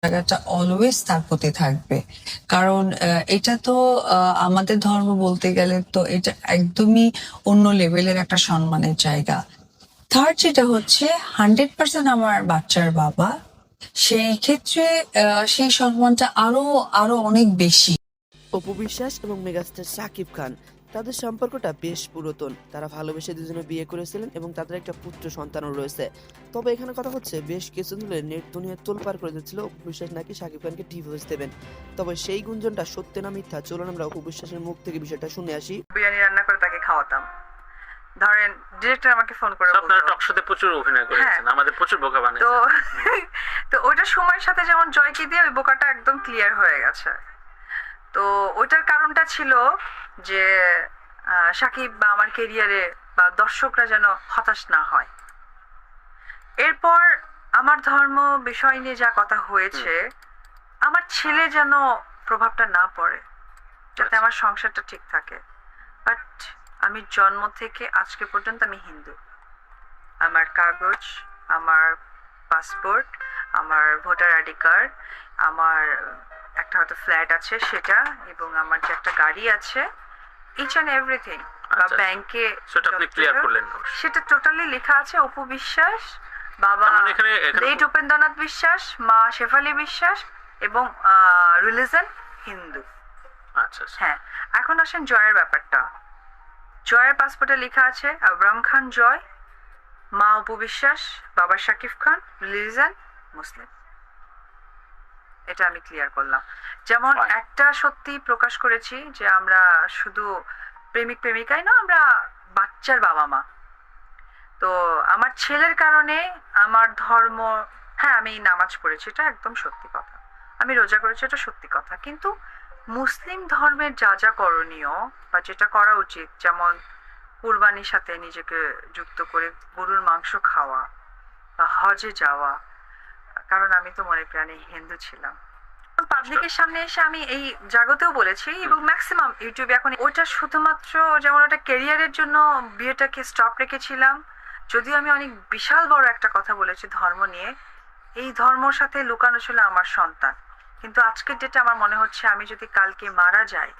জায়গাটা অলওয়েজ তার প্রতি থাকবে। কারণ এটা তো আমাদের ধর্ম বলতে গেলে তো এটা একদমই অন্য লেভেলের একটা সম্মানের জায়গা। থার্ড যেটা হচ্ছে 100% আমার বাচ্চার বাবা, সেই ক্ষেত্রে সেই সম্মানটা আরো আরো অনেক বেশি। অপু বিশ্বাস এবং মেগাস্টার শাকিব খান তাদের সম্পর্কটা বেশ পুরাতন। তারা ভালোবেসে দুজনে বিয়ে করেছিলেন এবং তাদের একটা পুত্র সন্তানও রয়েছে। তবে এখানে কথা হচ্ছে, বেশ কিছুদিন ধরে নেট দুনিয়া তোলপাড় করে দিচ্ছিল অপু বিশ্বাস নাকি শাকিব খানকে ডিভোর্স দেবেন। তবে সেই গুঞ্জনটা সত্য না মিথ্যা, চলুন আমরা অপু বিশ্বাসের মুখ থেকে বিষয়টা শুনে আসি। বিরিয়ানি রান্না করে তাকে খাওয়াতাম। ধরেন ডিরেক্টর আমাকে ফোন করে আপনারা বলতো, টক শোতে প্রচুর অভিনয় করেছেন, আমাদের প্রচুর বোকা তো বানিয়েছেন। তো ওইটা সময়ের সাথে যেমন জয়কে দিয়ে ওই বোকাটা একদম ক্লিয়ার হয়ে গেছে। তো ওইটার কারণটা ছিল যে সাকিব বা আমার কেরিয়ারে বা দর্শকরা যেন হতাশ না হয়। এরপর আমার ধর্ম বিষয় নিয়ে যা কথা হয়েছে, আমার ছেলে যেন প্রভাবটা না পড়ে, যাতে আমার সংসারটা ঠিক থাকে। বাট আমি জন্ম থেকে আজকে পর্যন্ত আমি হিন্দু। আমার কাগজ, আমার পাসপোর্ট, আমার ভোটার আইডি কার্ড, আমার একটা হয়তো ফ্ল্যাট আছে সেটা, এবং আমার যে একটা গাড়ি আছে, ইচ অ্যান্ড এভরিথিং, বা আচ্ছা, ব্যাংকে সেটা আপনি ক্লিয়ার করলেন। সেটা টোটালি লেখা আছে অপু বিশ্বাস, বাবা তার মানে এখানে লেট উপেন্দ্রনাথ বিশ্বাস, মা শেফালি বিশ্বাস, এবং রিলিজন হিন্দু। আচ্ছা আচ্ছা। হ্যাঁ, এখন আসেন জয়ের ব্যাপারটা। জয়ের পাসপোর্টে লেখা আছে আবরাম খান জয়, মা অপু বিশ্বাস, বাবা শাকিব খান, রিলিজন মুসলিম। এটা আমি ক্লিয়ার করলাম। যেমন Fine. একটা সত্যি প্রকাশ করেছি যে আমরা শুধু প্রেমিক প্রেমিকাই না, আমরা বাচ্চার বাবা মা। তো আমার ছেলের কারণে আমার ধর্ম, হ্যাঁ আমি নামাজ পড়েছি, এটা একদম সত্যি কথা, আমি রোজা করেছি, এটা সত্যি কথা, কিন্তু মুসলিম ধর্মের যা যা করণীয় বা যেটা করা উচিত, যেমন কুরবানির সাথে নিজেকে যুক্ত করে গরুর মাংস খাওয়া বা হজে যাওয়া, কারণ আমি তো মনে প্রাণে হিন্দু ছিলাম। পাবলিকের সামনে এসে আমি এই জাগতেও বলেছি, এবং ম্যাক্সিমাম ইউটিউবে এখন ওইটা শুধুমাত্র যেমন ওটা ক্যারিয়ারের জন্য বিয়েটাকে স্টপ রেখেছিলাম। যদিও আমি অনেক বিশাল বড় একটা কথা বলেছি ধর্ম নিয়ে, এই ধর্মর সাথে লুকানো ছিল আমার সন্তান। কিন্তু আজকের ডেটে আমার মনে হচ্ছে আমি যদি কালকে মারা যাই,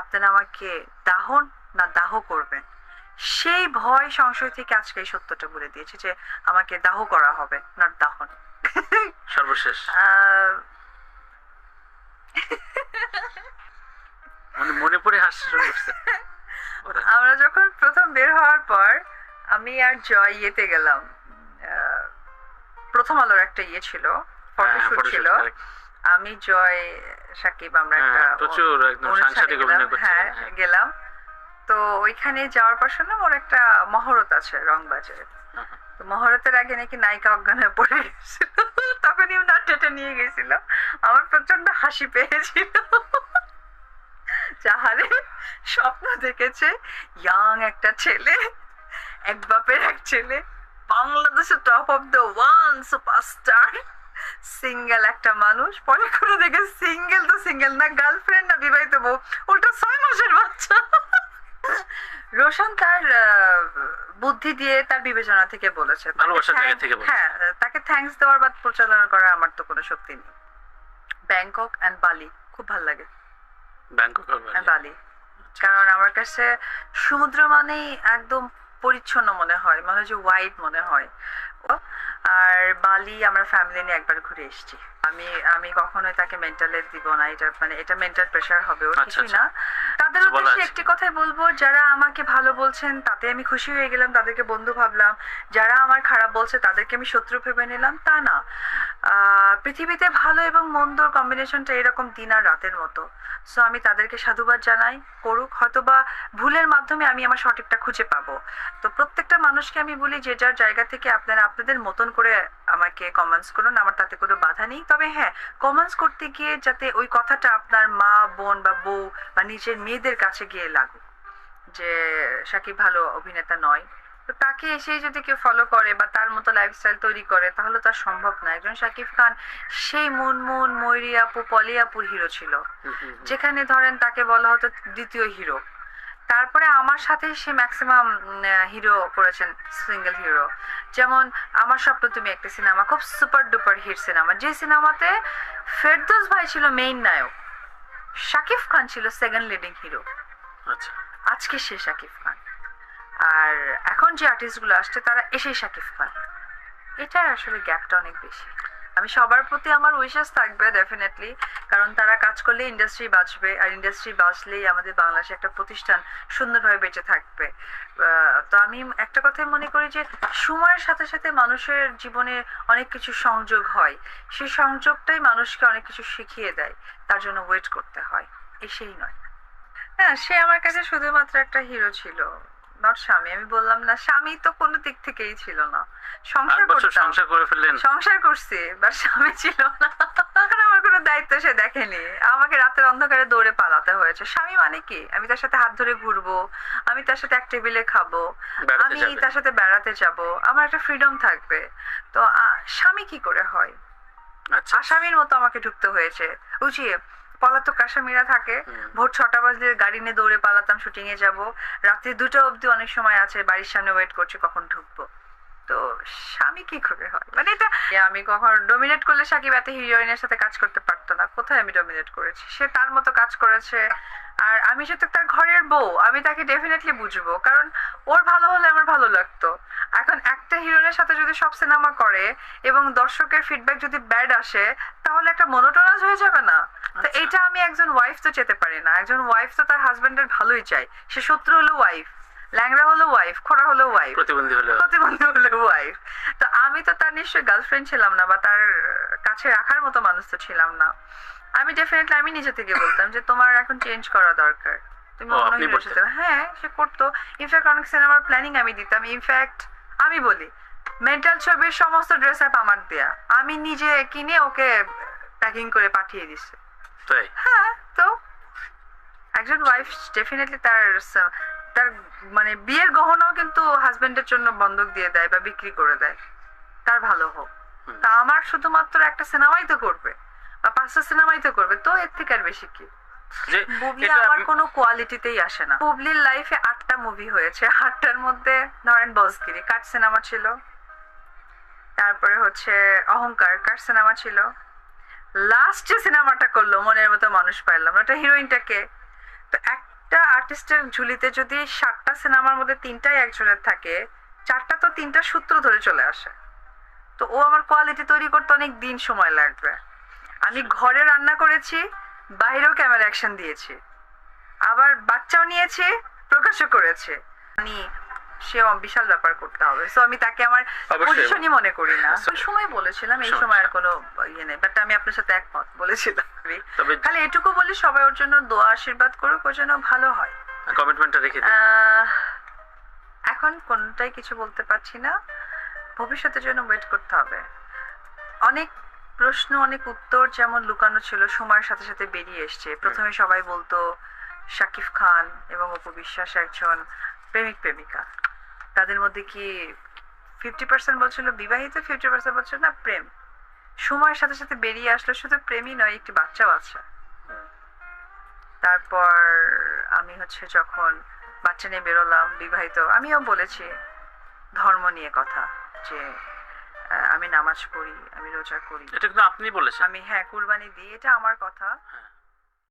আপনারা আমাকে দাহন না দাহ করবেন, সেই ভয় সংশয় থেকে আজকে এই সত্যটা বলে দিয়েছি যে আমাকে দাহ করা হবে, না দাহন। সর্বশেষ মানে মনে পড়ে হাসি শুরু করছে। আমরা যখন প্রথম বের হওয়ার পর আমি আর জয় ইয়েতে গেলাম, প্রথম আলোর একটা ইয়ে ছিল, ফটোশুট ছিল, আমি জয় সাকিব আমরা একটা প্রচুর একদম সাংসারিক অভিনয় করছিলেন। হ্যাঁ গেলাম। তো ওইখানে যাওয়ার পর শুনলাম ওর একটা মহরত আছে রংবাজারে। তো মহরতের আগে নাকি নায়িকা অজ্ঞান হয়ে পড়ে গেছিল, তখনই ওনার টেটে নিয়ে গেছিল। আমার প্রচন্ড হাসি পেয়েছিল। যাহারে স্বপ্ন দেখেছে ইয়াং একটা ছেলে, এক বাপের এক ছেলে, বাংলাদেশের top of the one superstar, single একটা মানুষ, পরে করে দেখে সিঙ্গেল তো সিঙ্গেল না, গার্লফ্রেন্ড না বিবাহিত বউ, ওটা 6 মাসের বাচ্চা। রোশন তার বুদ্ধি দিয়ে তার বিবেচনা থেকে বলেছে, ভালোবাসার জায়গা থেকে বলেছে। হ্যাঁ, তাকে থ্যাঙ্কস দেওয়ার বা পরিচালনা করার আমার তো কোনো শক্তি নেই। ব্যাংকক অ্যান্ড বালি খুব ভালো লাগে, ব্যাংকক বালি, কারণ আমার কাছে সমুদ্র মানেই একদম পরিচ্ছন্ন মনে হয়, মনে হয় যে হোয়াইট মনে হয়। আর বালি আমরা ফ্যামিলি নিয়ে একবার ঘুরে এসেছি। আমি আমি কখনোই তাকে মেন্টালে দিব না, এটা মানে এটা মেন্টাল প্রেশার হবে, ওর কিছুই না। তাদের উদ্দেশ্যে একটি কথাই বলবো, যারা আমাকে ভালো বলছেন তাতে আমি খুশি হয়ে গেলাম, তাদেরকে বন্ধু ভাবলাম। যারা আমার খারাপ বলছে তাদেরকে আমি শত্রু ভেবে নিলাম, তা না। পৃথিবীতে ভালো এবং মন্দর কম্বিনেশনটা এরকম দিন আর রাতের মতো। সো আমি তাদেরকে সাধুবাদ জানাই, করুক, হয়তোবা ভুলের মাধ্যমে আমি আমার সঠিকটা খুঁজে পাবো। তো প্রত্যেকটা মানুষকে আমি বলি যে যার জায়গা থেকে আপনারা আপনাদের মতন করে আমাকে কমেন্টস করুন, আমার তাতে কোনো বাধা নেই। তবে হ্যাঁ, কমেন্টস করতে গিয়ে যাতে ওই কথাটা আপনার মা বোন বা বউ বা নিজের মেয়েদের কাছে গিয়ে লাগুক যে সাকিব ভালো অভিনেতা নয়, তো তাকে এসে যদি কেউ ফলো করে বা তার মতো লাইফস্টাইল তৈরি করে, তাহলে তার সম্ভব না। একজন সাকিব খান সেই মুনমুন, ময়ূরী আপু, পলি আপুর হিরো ছিল, যেখানে ধরেন তাকে বলা হতো দ্বিতীয় হিরো। তারপরে আমার সাথে সে ম্যাক্সিমাম হিরো করেছেন, সিঙ্গেল হিরো। যেমন আমার স্বপ্ন তুমি একটা সিনেমা, খুব সুপার ডুপার হিট সিনেমা, যে সিনেমাতে ফেরদৌস ভাই ছিল মেইন নায়ক, শাকিব খান ছিল সেকেন্ড লিডিং হিরো। আচ্ছা, আজকে সে শাকিব খান, আর এখন যে আর্টিস্টগুলো আসছে তারা এসেই শাকিব খান। এটার আসলে গ্যাপটা অনেক বেশি। আমি সবার প্রতি আমার উইশেস থাকবে ডেফিনেটলি, কারণ তারা কাজ করলে ইন্ডাস্ট্রি বাঁচবে, আর ইন্ডাস্ট্রি বাঁচলেই আমাদের বাংলাদেশে একটা প্রতিষ্ঠান সুন্দরভাবে বেঁচে থাকবে। তো আমি একটা কথাই মনে করি যে সময়ের সাথে সাথে মানুষের জীবনে অনেক কিছু সংযোগ হয়, সেই সংযোগটাই মানুষকে অনেক কিছু শিখিয়ে দেয়, তার জন্য ওয়েট করতে হয়, এসেই নয়। হ্যাঁ, সে আমার কাছে শুধুমাত্র একটা হিরো ছিল, নট স্বামী। আমি বললাম না, স্বামী তো কোনো দিক থেকেই ছিল না। 8 সংসার বছর করতাম, সংসার করে ফেললেন। সংসার করছি, বাট স্বামী ছিল না। তখন আমার কোনো দায়িত্ব সে দেখেনি, আমাকে রাতের অন্ধকারে দৌড়ে পালাতে হয়েছে। স্বামী মানে কি, আমি তার সাথে হাত ধরে ঘুরবো, আমি তার সাথে এক টেবিলে খাবো, বেড়াতে আমি যাবেন। তার সাথে বেড়াতে যাব, আমার একটা ফ্রিডম থাকবে। তো স্বামী কি করে হয়? আচ্ছা, আসামির মতো আমাকে ঢুকতে হয়েছে। উচিয়ে পলাতক আসামিরা থাকে, ভোর 6টা বাজলে গাড়ি নিয়ে দৌড়ে পালাতাম, শুটিং এ যাব, রাত্রি 2টা অবধি অনেক সময় আছে বাড়ির সামনে ওয়েট করছি কখন ঢুকবো। তো স্বামী কি করে হয়, মানে এটা আমি কখন ডমিনেট করলে সাকিব এত হিরোইনের সাথে কাজ করতে পারতো না। কোথায় আমি ডমিনেট করেছি? সে তার মতো কাজ করেছে, আর আমি যেহেতু তার ঘরের বউ, আমি তাকে ডেফিনেটলি বুঝবো, কারণ ওর ভালো হলে আমার ভালো লাগতো। এখন একটা হিরোইনের সাথে যদি সব সিনেমা করে এবং দর্শকের ফিডব্যাক যদি ব্যাড আসে, তাহলে একটা মনোটোনাস হয়ে যাবে না? তো এটা আমি একজন ওয়াইফ তো যেতে পারি না। একজন ওয়াইফ তো তার হাজবেন্ডের ভালোই চাই, সে শত্রু হলো ওয়াইফ, ল্যাংড়া হলো ওয়াইফ, খোড়া হলো ওয়াইফ, প্রতিবন্ধী হলো। প্রতিবন্ধী হলো ওয়াইফ। তো আমি তো তার নিশ্চয়ই গার্লফ্রেন্ড ছিলাম না, বা তার কাছে রাখার মতো মানুষ তো ছিলাম না। আমি ডেফিনেটলি আমি নিজে থেকে বলতাম যে তোমার এখন চেঞ্জ করা দরকার, তুমি ও, অন্য আপনি হিরোর সাথে। বলতেন? হ্যাঁ, সে করতো। ইনফ্যাক্ট অনেক সিনেমার প্ল্যানিং আমি দিতাম। ইনফ্যাক্ট আমি বলি, মেন্টাল ছবির সমস্ত ড্রেস আপ আমার দেয়া, আমি নিজে কিনে ওকে প্যাকিং করে পাঠিয়ে দিছি। তাই? হ্যাঁ, তো একজন ওয়াইফ ডেফিনেটলি তার মানে বিয়ের গহনাও কিন্তু হাজবেন্ডের জন্য বন্ধক দিয়ে দেয় বা বিক্রি করে দেয়, তার ভালো হোক। তা আমার শুধুমাত্র একটা সিনেমাই তো করবে বা 5টা সিনেমাই তো করবে, তো এর থেকে আর বেশি কি? যে বুবলি এটা আমার কোনো কোয়ালিটিতেই আসে না। বুবলির লাইফে 8টা মুভি হয়েছে, 8টার মধ্যে ধরেন বসগিরি কাট সিনেমা ছিল, তারপরে হচ্ছে অহংকার কাট সিনেমা ছিল, লাস্ট যে সিনেমাটা করলো মনের মতো মানুষ পাইলাম, ওটা হিরোইনটাকে। তো একটা আর্টিস্টের ঝুলিতে যদি 7টা সিনেমার মধ্যে 3টাই একজনের থাকে, 4টা তো 3টা সূত্র ধরে চলে আসে। তো ও আমার কোয়ালিটি তৈরি করতে অনেক দিন সময় লাগবে। আমি ঘরে রান্না করেছি, বাইরেও ক্যামেরা অ্যাকশন দিয়েছি, আবার বাচ্চাও নিয়েছি, প্রকাশও করেছে। মানে সে বিশাল ব্যাপার করতে হবে। সো আমি তাকে আমার অবশ্যই। পজিশনই মনে করি না। ওই সময় বলেছিলাম, এই সময় আর কোনো ইয়ে নেই, বাট আমি আপনার সাথে একমত বলেছিলাম। তবে খালি এটুকু বলি, সবাই ওর জন্য দোয়া আশীর্বাদ করুক, ওর জন্য ভালো হয়। কমিটমেন্টটা রেখে দিন। এখন কোনটাই কিছু বলতে পারছি না, ভবিষ্যতের জন্য ওয়েট করতে হবে। অনেক প্রশ্ন, অনেক উত্তর যেমন লুকানো ছিল সময়ের সাথে সাথে বেরিয়ে এসছে। প্রথমে সবাই বলতো শাকিব খান এবং অপু বিশ্বাস একজন প্রেমিক প্রেমিকা, তাদের মধ্যে কি 50% বলছিল বিবাহিত, 50% বলছিল না প্রেম। সময়ের সাথে সাথে বেরিয়ে আসলো শুধু প্রেমই নয়, একটি বাচ্চাও আছে। তারপর আমি হচ্ছে যখন বাচ্চা নিয়ে বেরোলাম, বিবাহিত, আমিও বলেছি ধর্ম নিয়ে কথা, যে আমি নামাজ পড়ি, আমি রোজা করি, এটা কিন্তু আপনি বলেছেন। আমি হ্যাঁ কুরবানি দিই, এটা আমার কথা। হ্যাঁ।